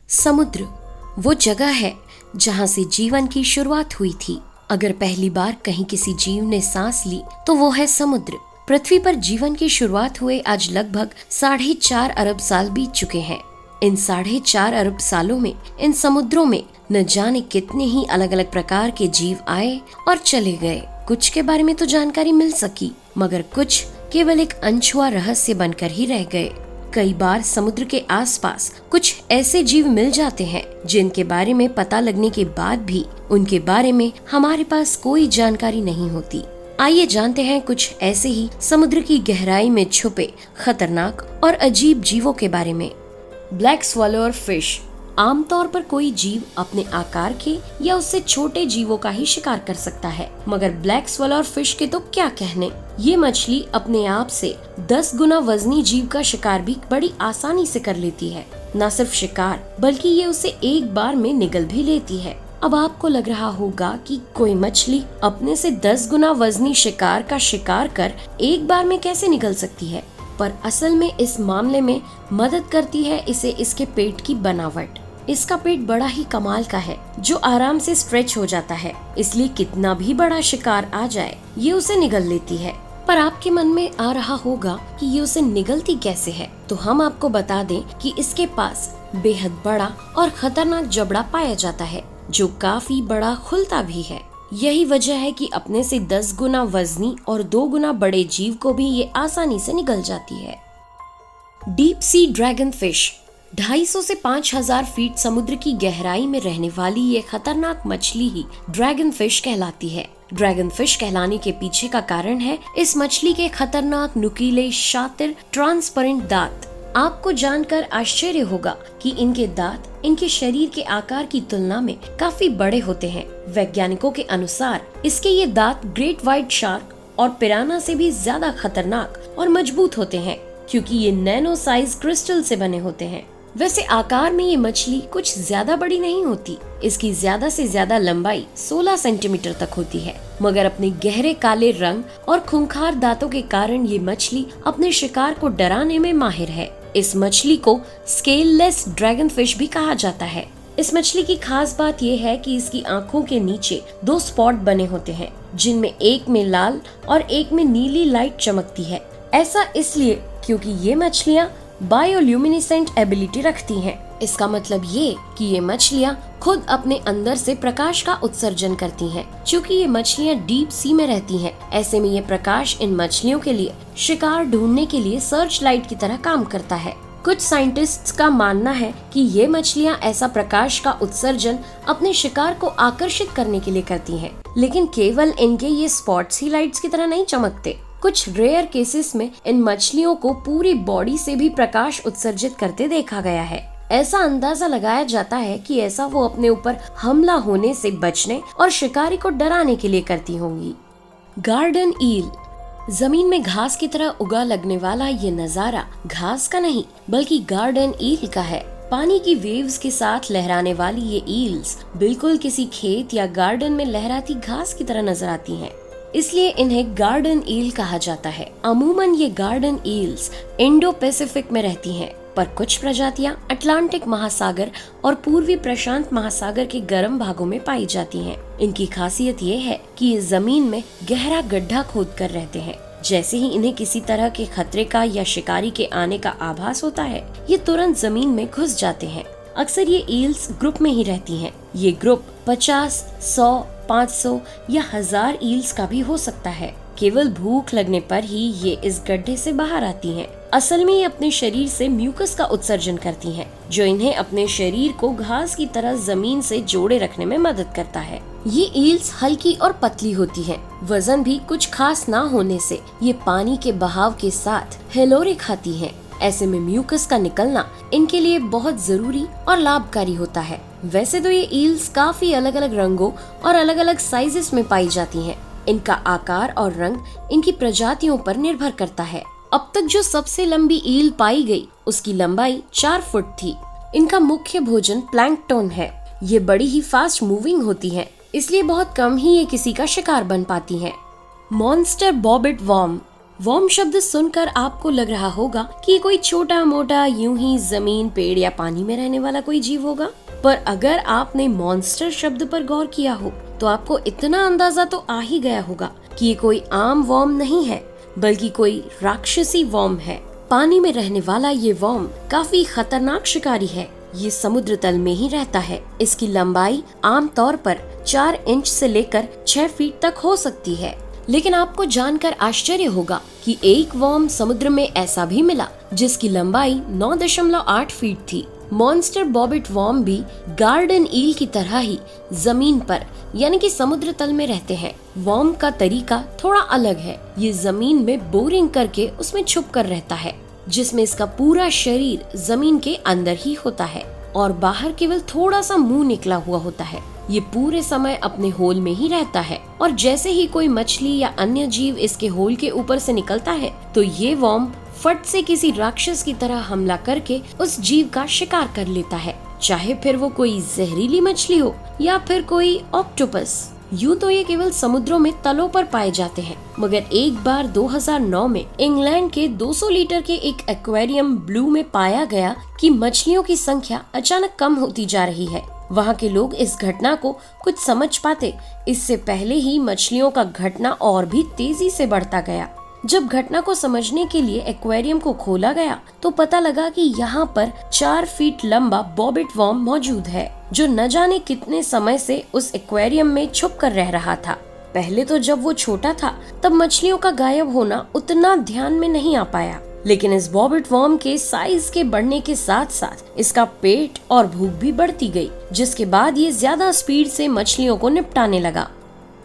समुद्र वो जगह है जहाँ से जीवन की शुरुआत हुई थी। अगर पहली बार कहीं किसी जीव ने सांस ली तो वो है समुद्र। पृथ्वी पर जीवन की शुरुआत हुए आज लगभग 4.5 अरब साल बीत चुके हैं। इन 4.5 अरब सालों में इन समुद्रों में न जाने कितने ही अलग अलग प्रकार के जीव आए और चले गए। कुछ के बारे में तो जानकारी मिल सकी, मगर कुछ केवल एक अनछुआ रहस्य बनकर ही रह गए। कई बार समुद्र के आसपास कुछ ऐसे जीव मिल जाते हैं जिनके बारे में पता लगने के बाद भी उनके बारे में हमारे पास कोई जानकारी नहीं होती। आइए जानते हैं कुछ ऐसे ही समुद्र की गहराई में छुपे खतरनाक और अजीब जीवों के बारे में। Black swallower fish. आमतौर पर कोई जीव अपने आकार के या उससे छोटे जीवों का ही शिकार कर सकता है, मगर ब्लैक स्वैलोअर फिश के तो क्या कहने। ये मछली अपने आप से 10 गुना वजनी जीव का शिकार भी बड़ी आसानी से कर लेती है। न सिर्फ शिकार बल्कि ये उसे एक बार में निगल भी लेती है। अब आपको लग रहा होगा कि कोई मछली अपने से 10 गुना वजनी शिकार का शिकार कर एक बार में कैसे निगल सकती है, पर असल में इस मामले में मदद करती है इसे इसके पेट की बनावट। इसका पेट बड़ा ही कमाल का है जो आराम से स्ट्रेच हो जाता है, इसलिए कितना भी बड़ा शिकार आ जाए ये उसे निगल लेती है। पर आपके मन में आ रहा होगा कि ये उसे निगलती कैसे है, तो हम आपको बता दें कि इसके पास बेहद बड़ा और खतरनाक जबड़ा पाया जाता है जो काफी बड़ा खुलता भी है। यही वजह है कि अपने से 10 गुना वजनी और 2 गुना बड़े जीव को भी ये आसानी से निगल जाती है। Deep sea dragon fish. 250 से 5000 फीट समुद्र की गहराई में रहने वाली ये खतरनाक मछली ही ड्रैगन फिश कहलाती है। ड्रैगन फिश कहलाने के पीछे का कारण है इस मछली के खतरनाक, नुकीले, शातिर, ट्रांसपेरेंट दांत। आपको जानकर आश्चर्य होगा कि इनके दांत इनके शरीर के आकार की तुलना में काफी बड़े होते हैं। वैज्ञानिकों के अनुसार इसके ये दांत ग्रेट व्हाइट शार्क और पिराना से भी ज्यादा खतरनाक और मजबूत होते हैं, क्योंकि ये नैनो साइज क्रिस्टल से बने होते हैं। वैसे आकार में ये मछली कुछ ज्यादा बड़ी नहीं होती। इसकी ज्यादा से ज्यादा लंबाई 16 सेंटीमीटर तक होती है, मगर अपने गहरे काले रंग और खूंखार दांतों के कारण ये मछली अपने शिकार को डराने में माहिर है। इस मछली को स्केललेस ड्रैगन फिश भी कहा जाता है। इस मछली की खास बात यह है कि इसकी आंखों के नीचे 2 स्पॉट बने होते हैं, जिनमें एक में लाल और एक में नीली लाइट चमकती है। ऐसा इसलिए क्योंकि ये मछलियाँ बायोल्यूमिनेसेंट एबिलिटी रखती हैं। इसका मतलब ये कि ये मछलियाँ खुद अपने अंदर से प्रकाश का उत्सर्जन करती हैं। चूँकि ये मछलियाँ डीप सी में रहती हैं, ऐसे में ये प्रकाश इन मछलियों के लिए शिकार ढूंढने के लिए सर्च लाइट की तरह काम करता है। कुछ साइंटिस्ट्स का मानना है कि ये मछलियाँ ऐसा प्रकाश का उत्सर्जन अपने शिकार को आकर्षित करने के लिए करती हैं, लेकिन केवल इनके ये स्पॉट्स ही लाइट्स की तरह नहीं चमकते। कुछ रेयर केसेस में इन मछलियों को पूरी बॉडी से भी प्रकाश उत्सर्जित करते देखा गया है। ऐसा अंदाजा लगाया जाता है कि ऐसा वो अपने ऊपर हमला होने से बचने और शिकारी को डराने के लिए करती होंगी। गार्डन ईल। जमीन में घास की तरह उगा लगने वाला ये नजारा घास का नहीं बल्कि गार्डन ईल का है। पानी की वेव्स के साथ लहराने वाली ये ईल्स बिल्कुल किसी खेत या गार्डन में लहराती घास की तरह नजर आती हैं। इसलिए इन्हें गार्डन ईल कहा जाता है। अमूमन ये गार्डन ईल्स इंडो पैसिफिक में रहती हैं, पर कुछ प्रजातियां अटलांटिक महासागर और पूर्वी प्रशांत महासागर के गर्म भागों में पाई जाती हैं। इनकी खासियत ये है कि ये जमीन में गहरा गड्ढा खोद कर रहते हैं। जैसे ही इन्हें किसी तरह के खतरे का या शिकारी के आने का आभास होता है, ये तुरंत जमीन में घुस जाते हैं। अक्सर ये ईल्स ग्रुप में ही रहती हैं। ये ग्रुप 50, 100, 500 या 1000 ईल्स का भी हो सकता है। केवल भूख लगने पर ही ये इस गड्ढे से बाहर आती हैं। असल में ये अपने शरीर से म्यूकस का उत्सर्जन करती हैं, जो इन्हें अपने शरीर को घास की तरह जमीन से जोड़े रखने में मदद करता है। ये ईल्स हल्की और पतली होती हैं। वजन भी कुछ खास ना होने से ये पानी के बहाव के साथ हिलोरे खाती हैं। ऐसे में म्यूकस का निकलना इनके लिए बहुत जरूरी और लाभकारी होता है। वैसे तो ये ईल्स काफी अलग अलग रंगों और अलग अलग साइजेस में पाई जाती हैं। इनका आकार और रंग इनकी प्रजातियों पर निर्भर करता है। अब तक जो सबसे लंबी ईल पाई गई उसकी लंबाई 4 फुट थी। इनका मुख्य भोजन प्लैंकटन है। ये बड़ी ही फास्ट मूविंग होती है, इसलिए बहुत कम ही ये किसी का शिकार बन पाती हैं। Monster बॉबिट worm. वॉर्म शब्द सुनकर आपको लग रहा होगा कि ये कोई छोटा मोटा यूं ही जमीन, पेड़ या पानी में रहने वाला कोई जीव होगा, पर अगर आपने मॉन्स्टर शब्द पर गौर किया हो तो आपको इतना अंदाजा तो आ ही गया होगा कि ये कोई आम वॉर्म नहीं है, बल्कि कोई राक्षसी वॉर्म है। पानी में रहने वाला ये वॉर्म काफी खतरनाक शिकारी है। ये समुद्र तल में ही रहता है। इसकी लंबाई आमतौर पर 4 इंच से लेकर 6 फीट तक हो सकती है। लेकिन आपको जानकर आश्चर्य होगा कि एक वॉर्म समुद्र में ऐसा भी मिला जिसकी लंबाई 9.8 फीट थी। मॉन्स्टर बॉबिट वॉर्म भी गार्डन ईल की तरह ही जमीन पर यानी कि समुद्र तल में रहते हैं। वॉर्म का तरीका थोड़ा अलग है। ये जमीन में बोरिंग करके उसमें छुप कर रहता है, जिसमें इसका पूरा शरीर जमीन के अंदर ही होता है और बाहर केवल थोड़ा सा मुंह निकला हुआ होता है। ये पूरे समय अपने होल में ही रहता है और जैसे ही कोई मछली या अन्य जीव इसके होल के ऊपर से निकलता है तो ये वॉर्म फट से किसी राक्षस की तरह हमला करके उस जीव का शिकार कर लेता है, चाहे फिर वो कोई जहरीली मछली हो या फिर कोई ऑक्टोपस। यूं तो ये केवल समुद्रों में तलों पर पाए जाते हैं, मगर एक बार 2009 में इंग्लैंड के 200 लीटर के एक एक्वेरियम ब्लू में पाया गया कि मछलियों की संख्या अचानक कम होती जा रही है। वहाँ के लोग इस घटना को कुछ समझ पाते इससे पहले ही मछलियों का घटना और भी तेजी से बढ़ता गया। जब घटना को समझने के लिए एक्वेरियम को खोला गया तो पता लगा कि यहाँ पर 4 फीट लंबा बॉबिट वॉर्म मौजूद है, जो न जाने कितने समय से उस एक्वेरियम में छुप कर रह रहा था। पहले तो जब वो छोटा था तब मछलियों का गायब होना उतना ध्यान में नहीं आ पाया, लेकिन इस बॉबिट वॉर्म के साइज के बढ़ने के साथ साथ इसका पेट और भूख भी बढ़ती गई, जिसके बाद ये ज्यादा स्पीड से मछलियों को निपटाने लगा।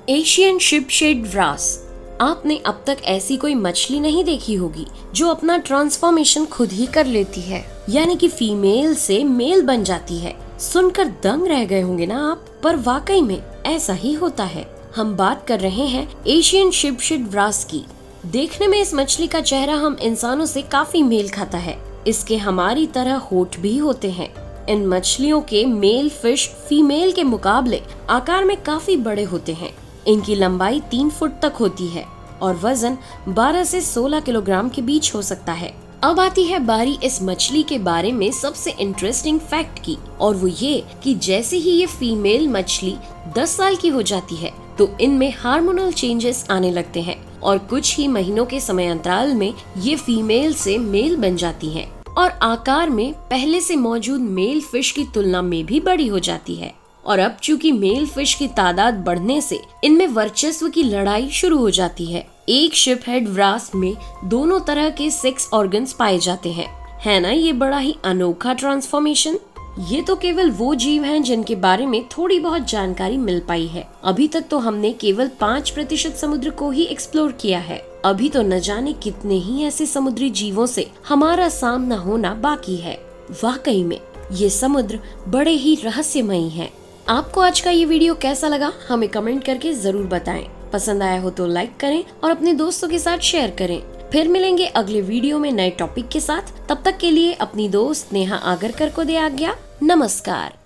एशियन शिपशेड व्रास। आपने अब तक ऐसी कोई मछली नहीं देखी होगी जो अपना ट्रांसफॉर्मेशन खुद ही कर लेती है, यानी कि फीमेल से मेल बन जाती है। सुनकर दंग रह गए होंगे ना आप, पर वाकई में ऐसा ही होता है। हम बात कर रहे हैं एशियन शिपशेड व्रास की। देखने में इस मछली का चेहरा हम इंसानों से काफी मेल खाता है। इसके हमारी तरह होठ भी होते हैं। इन मछलियों के मेल फिश फीमेल के मुकाबले आकार में काफी बड़े होते हैं। इनकी लंबाई 3 फुट तक होती है और वजन 12 से 16 किलोग्राम के बीच हो सकता है। अब आती है बारी इस मछली के बारे में सबसे इंटरेस्टिंग फैक्ट की, और वो ये कि जैसे ही ये फीमेल मछली 10 साल की हो जाती है तो इनमें हार्मोनल चेंजेस आने लगते हैं और कुछ ही महीनों के समय अंतराल में ये फीमेल से मेल बन जाती हैं और आकार में पहले से मौजूद मेल फिश की तुलना में भी बड़ी हो जाती है। और अब चूंकि मेल फिश की तादाद बढ़ने से इनमें वर्चस्व की लड़ाई शुरू हो जाती है। एक शिपहेड व्रास में दोनों तरह के सेक्स ऑर्गन्स पाए जाते हैं। है ना ये बड़ा ही अनोखा ट्रांसफॉर्मेशन। ये तो केवल वो जीव हैं जिनके बारे में थोड़ी बहुत जानकारी मिल पाई है। अभी तक तो हमने केवल 5% समुद्र को ही एक्सप्लोर किया है। अभी तो न जाने कितने ही ऐसे समुद्री जीवों से हमारा सामना होना बाकी है। वाकई में ये समुद्र बड़े ही रहस्यमयी है। आपको आज का ये वीडियो कैसा लगा हमें कमेंट करके जरूर बताएं। पसंद आया हो तो लाइक करें और अपने दोस्तों के साथ शेयर करें। फिर मिलेंगे अगले वीडियो में नए टॉपिक के साथ। तब तक के लिए अपनी दोस्त नेहा आगरकर को दे आज्ञा। नमस्कार।